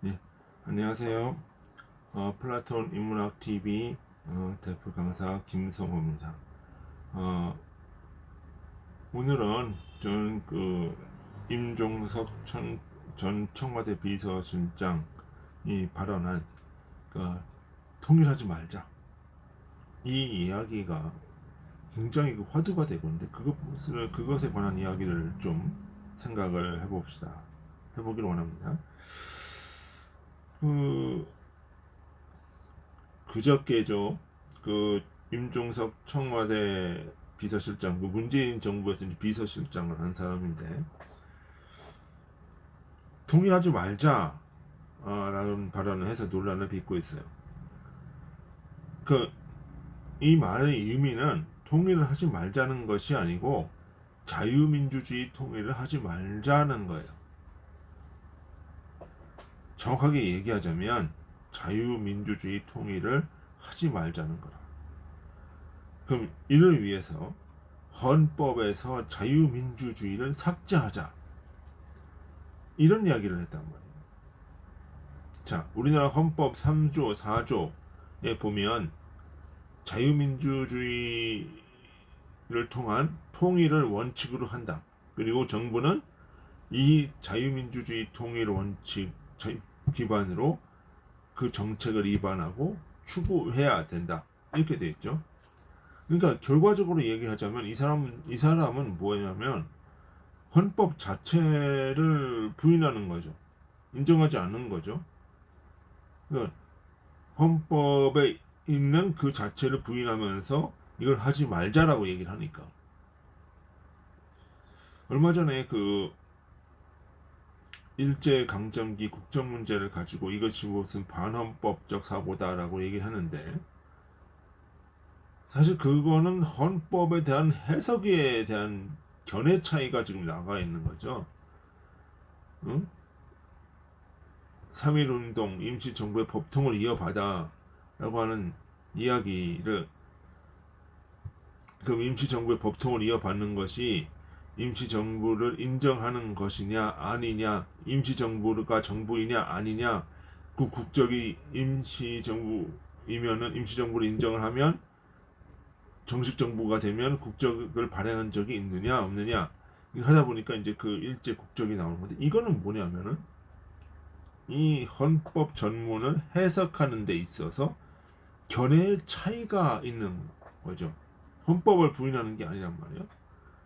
네, 안녕하세요. 플라톤 인문학 TV 대표 강사 김성호입니다. 어, 오늘은 저는 임종석 전 청와대 비서실장이 발언한 그 통일하지 말자 이 이야기가 굉장히 화두가 되고 있는데 그것에 관한 이야기를 좀 생각을 해보기를 원합니다. 그 그저께죠. 그 임종석 청와대 비서실장, 그 문재인 정부에서 이제 비서실장을 한 사람인데 통일하지 말자 라는 발언을 해서 논란을 빚고 있어요. 그 이 말의 의미는 통일을 하지 말자는 것이 아니고 자유민주주의 통일을 하지 말자는 거예요. 정확하게 얘기하자면 자유민주주의 통일을 하지 말자는 거라. 그럼 이를 위해서 헌법에서 자유민주주의를 삭제하자 이런 이야기를 했단 말이에요. 자, 우리나라 헌법 3조 4조에 보면 자유민주주의를 통한 통일을 원칙으로 한다. 그리고 정부는 이 자유민주주의 통일 원칙 기반으로 그 정책을 입안하고 추구해야 된다. 이렇게 되어 있죠. 그러니까 결과적으로 얘기하자면 이 사람은 뭐냐면 헌법 자체를 부인하는 거죠. 인정하지 않는 거죠. 그러니까 헌법에 있는 그 자체를 부인하면서 이걸 하지 말자라고 얘기를 하니까. 얼마 전에 그 일제강점기 국정 문제를 가지고 이것이 무슨 반헌법적 사고다라고 얘기를 하는데, 사실 그거는 헌법에 대한 해석에 대한 견해 차이가 지금 나가 있는 거죠. 응? 3.1운동 임시정부의 법통을 이어받아 라고 하는 이야기를, 그 임시정부의 법통을 이어받는 것이 임시정부를 인정하는 것이냐 아니냐, 임시정부가 정부이냐 아니냐, 그 국적이 임시정부이면은 임시정부를 인정을 하면 정식 정부가 되면 국적을 발행한 적이 있느냐 없느냐, 하다 보니까 이제 그 일제 국적이 나오는 건데, 이거는 뭐냐면은 이 헌법 전문을 해석하는 데 있어서 견해의 차이가 있는 거죠. 헌법을 부인하는 게 아니란 말이에요.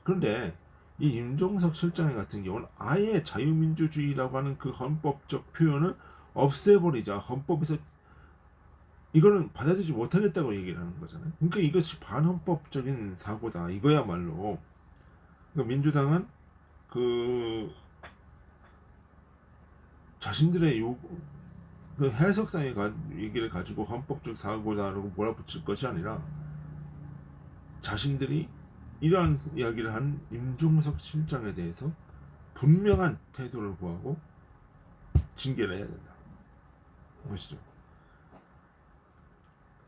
그런데 이 임종석 실장 같은 경우는 아예 자유민주주의라고 하는 그 헌법적 표현을 없애버리자, 헌법에서 이거는 받아들이지 못하겠다고 얘기를 하는 거잖아요. 그러니까 이것이 반헌법적인 사고다, 이거야말로. 그러니까 민주당은 그 자신들의 그 해석상의 얘기를 가지고 헌법적 사고다라고 몰아붙일 것이 아니라, 자신들이 이러한 이야기를 한 임종석 실장에 대해서 분명한 태도를 구하고 징계를 해야 된다, 보시죠.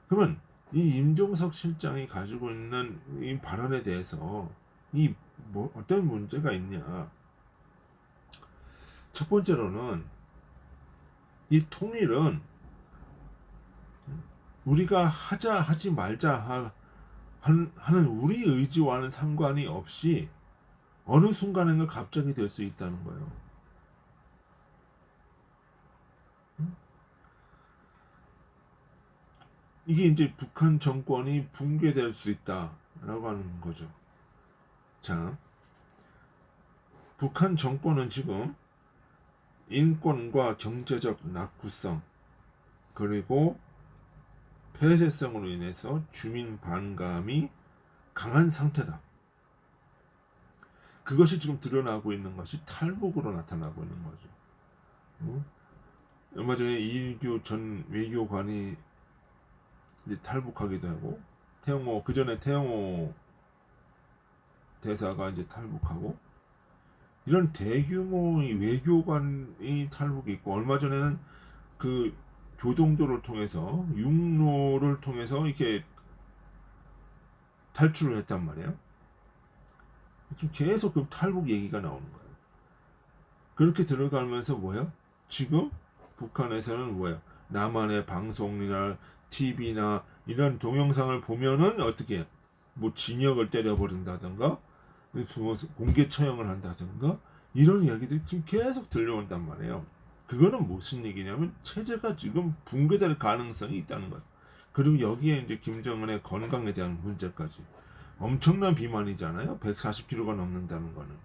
그러면 이 임종석 실장이 가지고 있는 이 발언에 대해서 어떤 문제가 있냐? 첫 번째로는 이 통일은 우리가 하지 말자 하는 우리 의지와는 상관이 없이 어느 순간에는 갑자기 될 수 있다는 거예요. 이게 이제 북한 정권이 붕괴될 수 있다라고 하는 거죠. 자, 북한 정권은 지금 인권과 경제적 낙후성, 그리고 폐쇄성으로 인해서 주민 반감이 강한 상태다. 그것이 지금 드러나고 있는 것이 탈북으로 나타나고 있는 거죠. 얼마 전에 이일규 전 외교관이 이제 탈북하기도 하고, 그 전에 태영호 대사가 이제 탈북하고, 이런 대규모의 외교관이 탈북이 있고, 얼마 전에는 그 교동도를 통해서, 육로를 통해서 이렇게 탈출을 했단 말이에요. 지금 계속 그 탈북 얘기가 나오는 거예요. 그렇게 들어가면서 뭐예요? 지금 북한에서는 뭐예요? 남한의 방송이나 TV나 이런 동영상을 보면은 어떻게 해요? 뭐 징역을 때려버린다든가 공개 처형을 한다든가 이런 이야기들이 지금 계속 들려온단 말이에요. 그거는 무슨 얘기냐면 체제가 지금 붕괴될 가능성이 있다는 거예요. 그리고 여기에 이제 김정은의 건강에 대한 문제까지 엄청난 비만이잖아요. 140kg가 넘는다는 거는.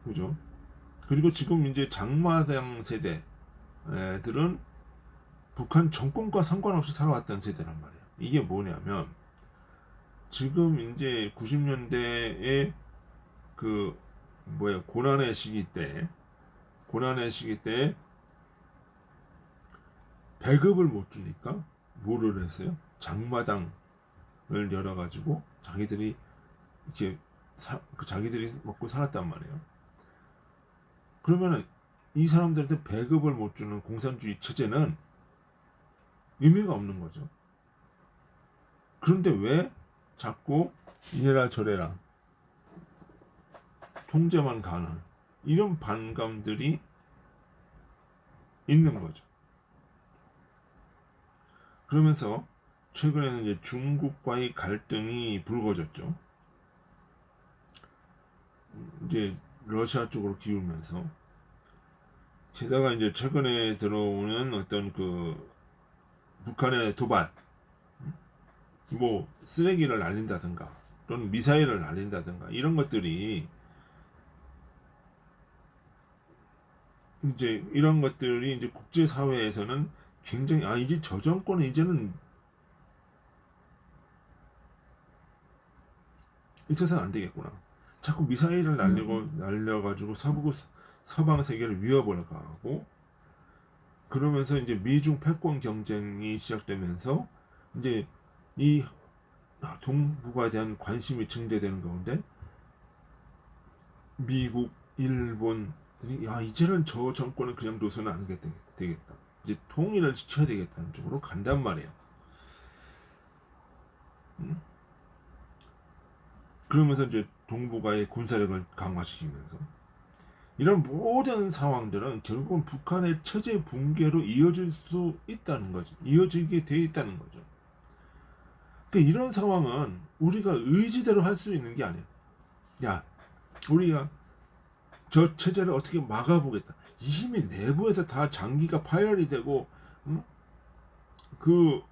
그죠? 그리고 지금 이제 장마당 세대들은 북한 정권과 상관없이 살아왔던 세대란 말이에요. 이게 뭐냐면 지금 이제 90년대에 그 뭐야 고난의 시기 때 배급을 못 주니까 뭐를 했어요? 장마당을 열어가지고 자기들이 이렇게 자기들이 먹고 살았단 말이에요. 그러면은 이 사람들한테 배급을 못 주는 공산주의 체제는 의미가 없는 거죠. 그런데 왜 자꾸 이래라 저래라 통제만 가능 이런 반감들이 있는 거죠. 그러면서 최근에는 이제 중국과의 갈등이 불거졌죠. 이제 러시아 쪽으로 기울면서 게다가 이제 최근에 들어오는 어떤 그 북한의 도발, 뭐 쓰레기를 날린다든가 또는 미사일을 날린다든가 이런 것들이 이제 국제 사회에서는 굉장히 이제 저 정권은 이제는 있어서는 안 되겠구나. 자꾸 미사일을 날려가지고 서방 세계를 위협을 가하고 그러면서 이제 미중 패권 경쟁이 시작되면서 이제 이 동북아에 대한 관심이 증대되는 가운데 미국, 일본들이 이제는 저 정권은 그냥 둬서는 안 되겠다. 이제 통일을 지켜야 되겠다는 쪽으로 간단 말이에요. 그러면서 이제 동북아의 군사력을 강화시키면서 이런 모든 상황들은 결국은 북한의 체제 붕괴로 이어질 수 있다는 거죠. 이어지게 돼 있다는 거죠. 그러니까 이런 상황은 우리가 의지대로 할 수 있는 게 아니에요. 야, 우리가 저 체제를 어떻게 막아보겠다. 이미 내부에서 다 장기가 파열이 되고 그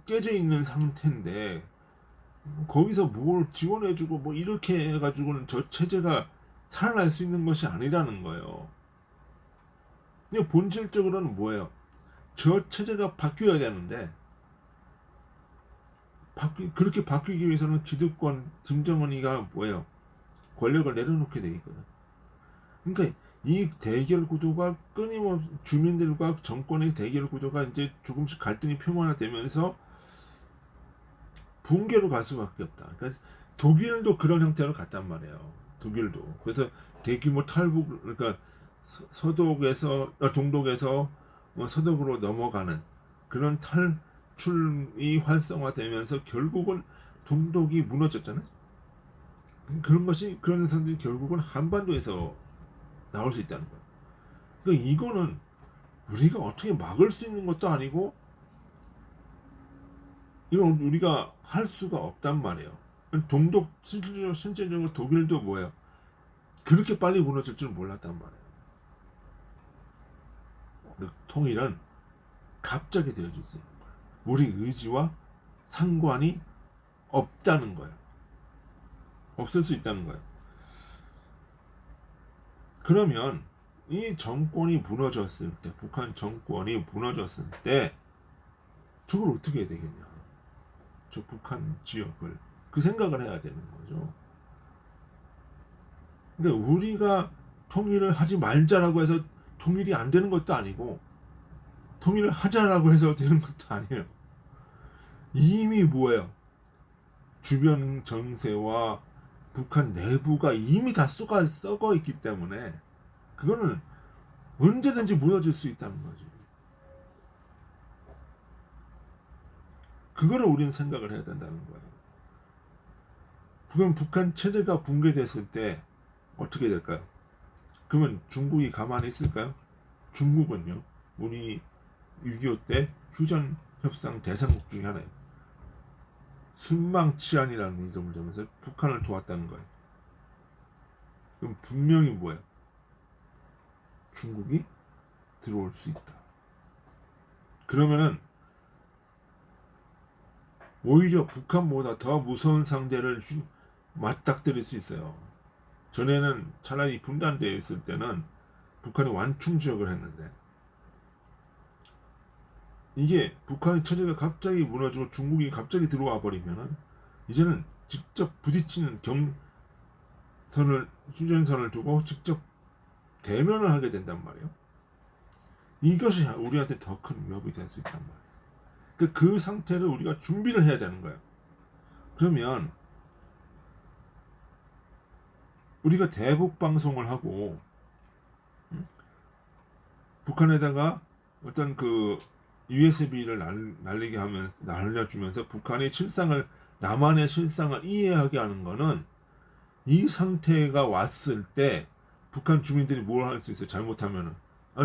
깨져 있는 상태인데 거기서 뭘 지원해주고 뭐 이렇게 해가지고는 저 체제가 살아날 수 있는 것이 아니라는 거예요. 근데 본질적으로는 뭐예요? 저 체제가 바뀌어야 되는데 그렇게 바뀌기 위해서는 기득권 김정은이가 뭐예요? 권력을 내려놓게 돼 있거든. 그러니까 이 대결 구도가 끊임없이 주민들과 정권의 대결 구도가 이제 조금씩 갈등이 표면화되면서 붕괴로 갈 수밖에 없다. 그러니까 독일도 그런 형태로 갔단 말이에요. 독일도. 그래서 대규모 탈북, 그러니까 동독에서 서독으로 넘어가는 그런 탈출이 활성화되면서 결국은 동독이 무너졌잖아요. 그런 현상들이 결국은 한반도에서 나올 수 있다는 거예요. 그러니까 이거는 우리가 어떻게 막을 수 있는 것도 아니고 이건 우리가 할 수가 없단 말이에요. 동독 실질적으로 독일도 뭐예요? 그렇게 빨리 무너질 줄 몰랐단 말이에요. 통일은 갑자기 되어질 수 있는 거예요. 우리 의지와 상관이 없다는 거예요. 없을 수 있다는 거예요. 그러면 이 정권이 무너졌을 때, 북한 정권이 무너졌을 때 저걸 어떻게 해야 되겠냐? 저 북한 지역을 그 생각을 해야 되는 거죠. 그러니까 우리가 통일을 하지 말자라고 해서 통일이 안 되는 것도 아니고 통일을 하자라고 해서 되는 것도 아니에요. 이미 뭐예요? 주변 정세와 북한 내부가 이미 다 썩어 있기 때문에 그거는 언제든지 무너질 수 있다는 거지. 그거를 우리는 생각을 해야 된다는 거예요. 그럼 북한 체제가 붕괴됐을 때 어떻게 될까요? 그러면 중국이 가만히 있을까요? 중국은요, 우리 6.25 때 휴전 협상 대상국 중에 하나예요. 순망치안이라는 이름을 대면서 북한을 도왔다는 거예요. 그럼 분명히 뭐야? 중국이 들어올 수 있다. 그러면은 오히려 북한보다 더 무서운 상대를 맞닥뜨릴 수 있어요. 전에는 차라리 분단되어 있을 때는 북한이 완충 지역을 했는데, 이게 북한의 체제가 갑자기 무너지고 중국이 갑자기 들어와 버리면은 이제는 직접 부딪히는 휴전선을 두고 직접 대면을 하게 된단 말이에요. 이것이 우리한테 더 큰 위협이 될 수 있단 말이에요. 그 상태를 우리가 준비를 해야 되는 거예요. 그러면 우리가 대북 방송을 하고 북한에다가 어떤 그 USB를 날리게 하면 날려주면서 북한의 실상을, 남한의 실상을 이해하게 하는 거는, 이 상태가 왔을 때 북한 주민들이 뭘 할 수 있어요? 잘못하면은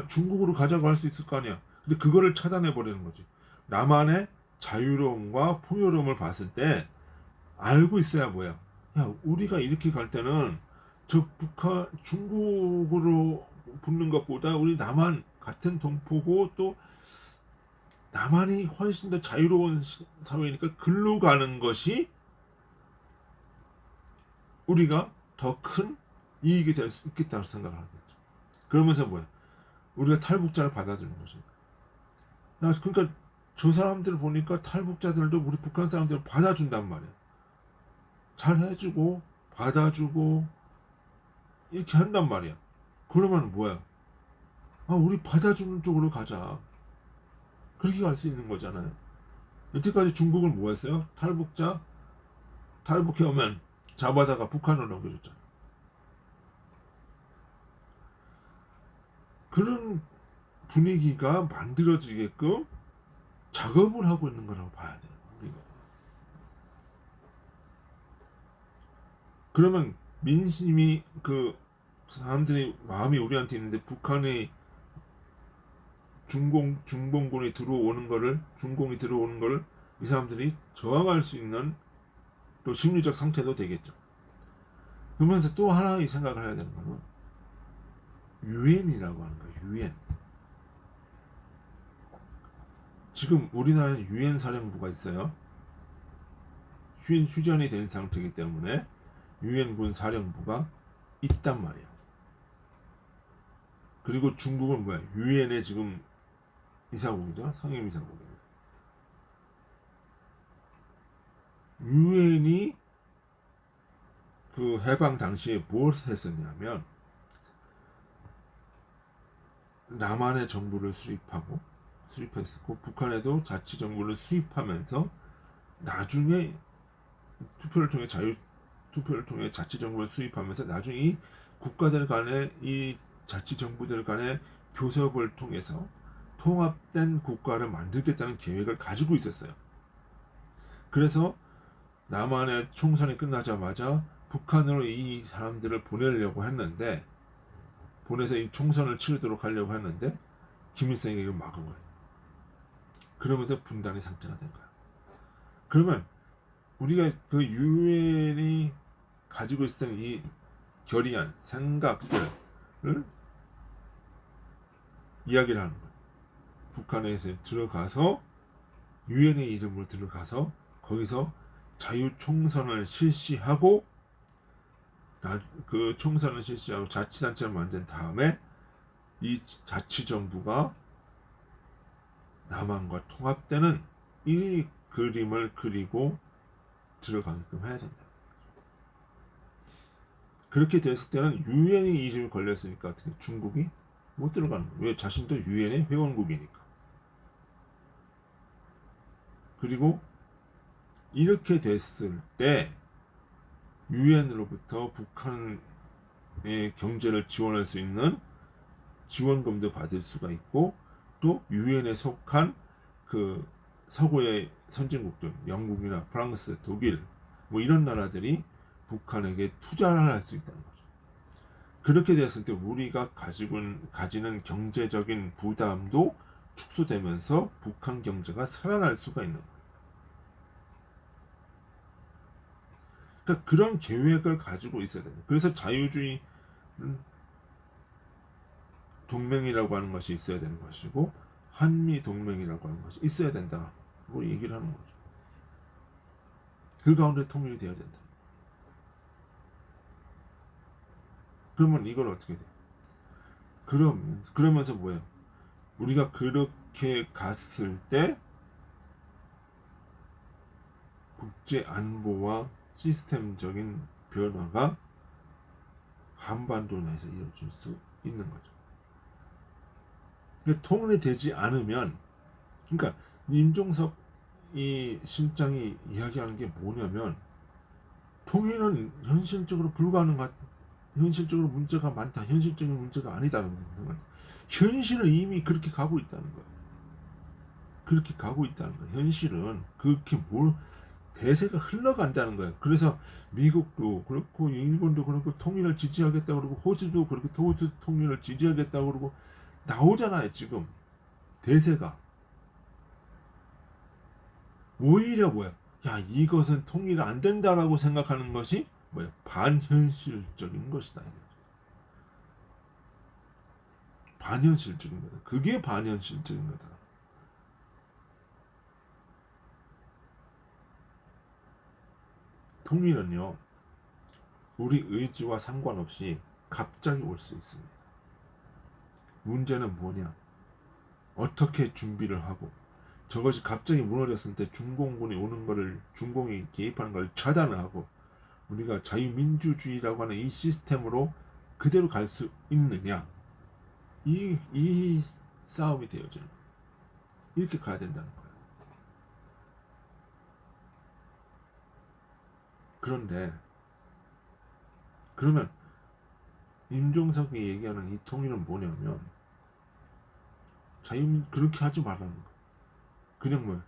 중국으로 가자고 할 수 있을 거 아니야. 근데 그거를 차단해 버리는 거지. 남한의 자유로움과 풍요로움을 봤을 때 알고 있어야 뭐야? 야, 우리가 이렇게 갈 때는 저 북한 중국으로 붙는 것보다 우리 남한 같은 동포고, 또 남한이 훨씬 더 자유로운 사회니까 글로 가는 것이 우리가 더 큰 이익이 될 수 있겠다고 생각을 하겠죠. 그러면서 뭐야? 우리가 탈북자를 받아들이는 거지. 그러니까 저 사람들 보니까 탈북자들도 우리 북한 사람들을 받아준단 말이야. 잘 해주고 받아주고 이렇게 한단 말이야. 그러면 뭐야? 우리 받아주는 쪽으로 가자. 그렇게 갈 수 있는 거잖아요. 여태까지 중국은 뭐 했어요? 탈북해 오면 잡아다가 북한으로 넘겨줬잖아. 그런 분위기가 만들어지게끔 작업을 하고 있는 거라고 봐야 돼요, 우리가. 그러면 민심이, 사람들이 마음이 우리한테 있는데 북한의 중공군이 들어오는 거를, 중공이 들어오는 거를 이 사람들이 저항할 수 있는 또 심리적 상태도 되겠죠. 그러면서 또 하나의 생각을 해야 되는 거는 유엔이라고 하는 거예요. 유엔. 지금 우리나라는 유엔 사령부가 있어요. 휴전이 된 상태이기 때문에 유엔군 사령부가 있단 말이에요. 그리고 중국은 뭐야? 유엔의 지금 이사국이죠. 상임이사국입니다. 유엔이 그 해방 당시에 무엇을 했었냐면, 남한의 정부를 수립했었고 북한에도 자치 정부를 수립하면서 나중에 투표를 통해 자치 정부를 수립하면서 나중에 이 국가들 간의, 이 자치 정부들 간의 교섭을 통해서 통합된 국가를 만들겠다는 계획을 가지고 있었어요. 그래서 남한의 총선이 끝나자마자 북한으로 이 사람들을 보내려고 했는데, 보내서 이 총선을 치르도록 하려고 했는데 김일성이 이걸 막은 거예요. 그러면서 분단의 상태가 된 거야. 그러면 우리가 그 유엔이 가지고 있었던 이 결의안, 생각들을 이야기를 하는 거예요. 북한에서 들어가서, 유엔의 이름으로 들어가서 거기서 자유총선을 실시하고, 그 총선을 실시하고 자치단체를 만든 다음에 이 자치정부가 남한과 통합되는 이 그림을 그리고 들어가게끔 해야 된다. 그렇게 됐을 때는 유엔이 이름이 걸렸으니까 어떻게 중국이 못 들어가는 거예요. 왜? 자신도 유엔의 회원국이니까. 그리고 이렇게 됐을 때 유엔으로부터 북한의 경제를 지원할 수 있는 지원금도 받을 수가 있고, 또 유엔에 속한 그 서구의 선진국들, 영국이나 프랑스, 독일 뭐 이런 나라들이 북한에게 투자를 할 수 있다는 거죠. 그렇게 됐을 때 우리가 가지는 경제적인 부담도 축소되면서 북한 경제가 살아날 수가 있는 거예요. 그러니까 그런 계획을 가지고 있어야 된다. 그래서 자유주의 동맹이라고 하는 것이 있어야 되는 것이고 한미 동맹이라고 하는 것이 있어야 된다고 얘기를 하는 거죠. 그 가운데 통일이 되어야 된다. 그러면 이걸 어떻게 돼? 그러면서 뭐예요? 우리가 그렇게 갔을 때 국제 안보와 시스템적인 변화가 한반도 내에서 이루어질 수 있는 거죠. 통일이 되지 않으면, 그러니까 임종석 이 실장이 이야기하는 게 뭐냐면, 통일은 현실적으로 현실적으로 문제가 많다. 현실적인 문제가 아니다라는 거예요. 현실은 이미 그렇게 가고 있다는 거예요. 그렇게 가고 있다는 거예요. 현실은 그렇게 대세가 흘러간다는 거예요. 그래서 미국도 그렇고 일본도 그렇고 통일을 지지하겠다고 그러고 호주도 그렇게 호주 통일을 지지하겠다고 그러고 나오잖아요. 지금 대세가 오히려 뭐야? 야, 이것은 통일 안 된다라고 생각하는 것이 뭐야? 반현실적인 것이다. 반현실적인 거다. 그게 반현실적인 거다. 통일은요, 우리 의지와 상관없이 갑자기 올 수 있습니다. 문제는 뭐냐? 어떻게 준비를 하고, 저것이 갑자기 무너졌을 때 중공군이 오는 거를, 중공이 개입하는 걸 차단을 하고, 우리가 자유민주주의라고 하는 이 시스템으로 그대로 갈 수 있느냐? 이 싸움이 되어지는 거예요. 이렇게 가야 된다는 거예요. 그런데, 그러면, 임종석이 얘기하는 이 통일은 뭐냐면, 그렇게 하지 말라는 거예요. 그냥 뭐야?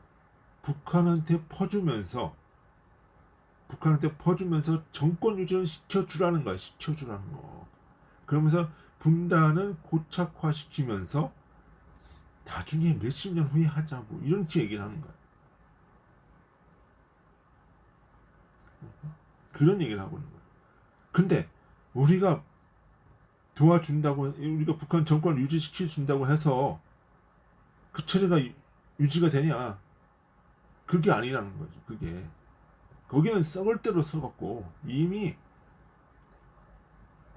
북한한테 퍼주면서 정권 유지를 시켜주라는 거야. 시켜주라는 거. 그러면서 분단을 고착화시키면서 나중에 몇십 년 후에 하자고 이렇게 얘기를 하는 거야. 그런 얘기를 하고 있는 거야. 근데 우리가 우리가 북한 정권을 유지시켜준다고 해서 그 체제가 유지가 되냐? 그게 아니라는 거죠. 그게. 거기는 썩을 대로 썩었고 이미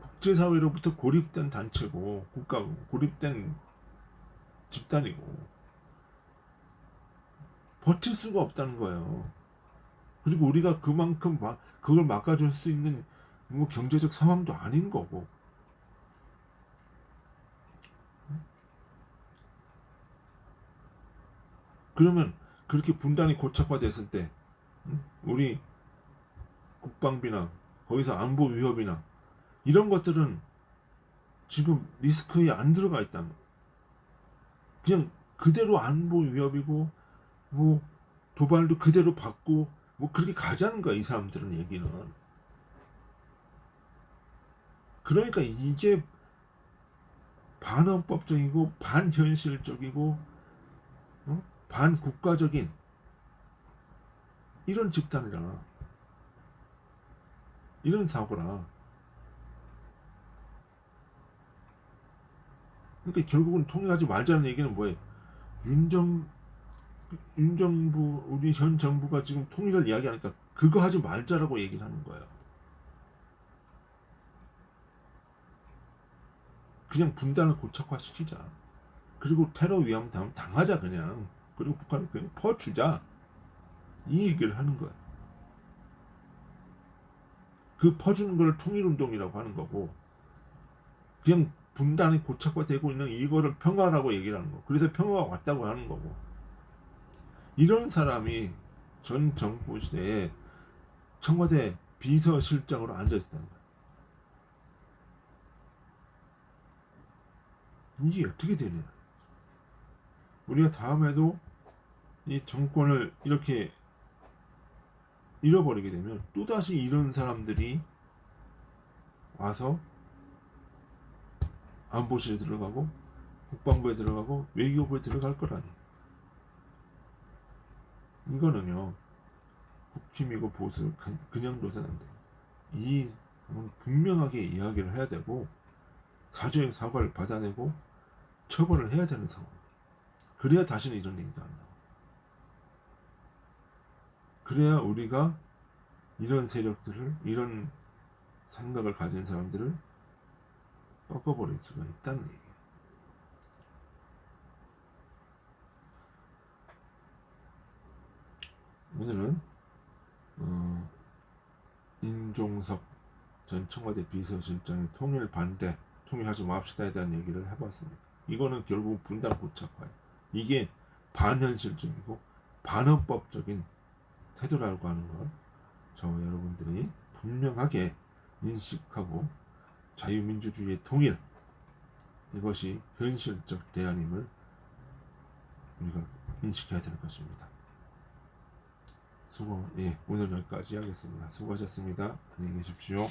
국제사회로부터 고립된 단체고 국가고 고립된 집단이고 버틸 수가 없다는 거예요. 그리고 우리가 그만큼 그걸 막아줄 수 있는 뭐 경제적 상황도 아닌 거고. 그러면 그렇게 분단이 고착화됐을 때 우리 국방비나 거기서 안보 위협이나 이런 것들은 지금 리스크에 안 들어가 있다는 거예요. 그냥 그대로 안보 위협이고 뭐 도발도 그대로 받고 뭐 그렇게 가자는 거야. 이 사람들은 얘기는. 그러니까 이게 반헌법적이고 반현실적이고 반국가적인 이런 집단이라 이런 사고라. 그러니까 결국은 통일하지 말자는 얘기는 뭐예요? 윤 정부 우리 현 정부가 지금 통일을 이야기하니까 그거 하지 말자라고 얘기를 하는 거예요. 그냥 분단을 고착화시키자. 그리고 테러 위험 당하자 그냥. 그리고 북한을 그냥 퍼주자. 이 얘기를 하는 거야. 그 퍼주는 걸 통일운동이라고 하는 거고 그냥 분단이 고착화되고 있는 이거를 평화라고 얘기를 하는 거. 그래서 평화가 왔다고 하는 거고. 이런 사람이 전 정부 시대에 청와대 비서실장으로 앉아있었다는 거야. 이게 어떻게 되냐. 우리가 다음에도 이 정권을 이렇게 잃어버리게 되면 또다시 이런 사람들이 와서 안보실에 들어가고 국방부에 들어가고 외교부에 들어갈 거라니. 이거는요 국힘이고 보수 그냥 둬서는 안 돼요. 이 분명하게 이야기를 해야 되고 사죄의 사과를 받아내고 처벌을 해야 되는 상황. 그래야 다시는 이런 얘기가 안 나와. 그래야 우리가 이런 세력들을, 이런 생각을 가진 사람들을 꺾어버릴 수가 있다는 얘기예요. 오늘은 인종석 전 청와대 비서실장의 통일 반대, 통일하지 맙시다에 대한 얘기를 해봤습니다. 이거는 결국 분단 고착화예요. 이게 반현실적이고 반헌법적인 태도라고 하는 걸 저와 여러분들이 분명하게 인식하고 자유민주주의의 통일, 이것이 현실적 대안임을 우리가 인식해야 될 것입니다. 오늘 여기까지 하겠습니다. 수고하셨습니다. 안녕히 계십시오.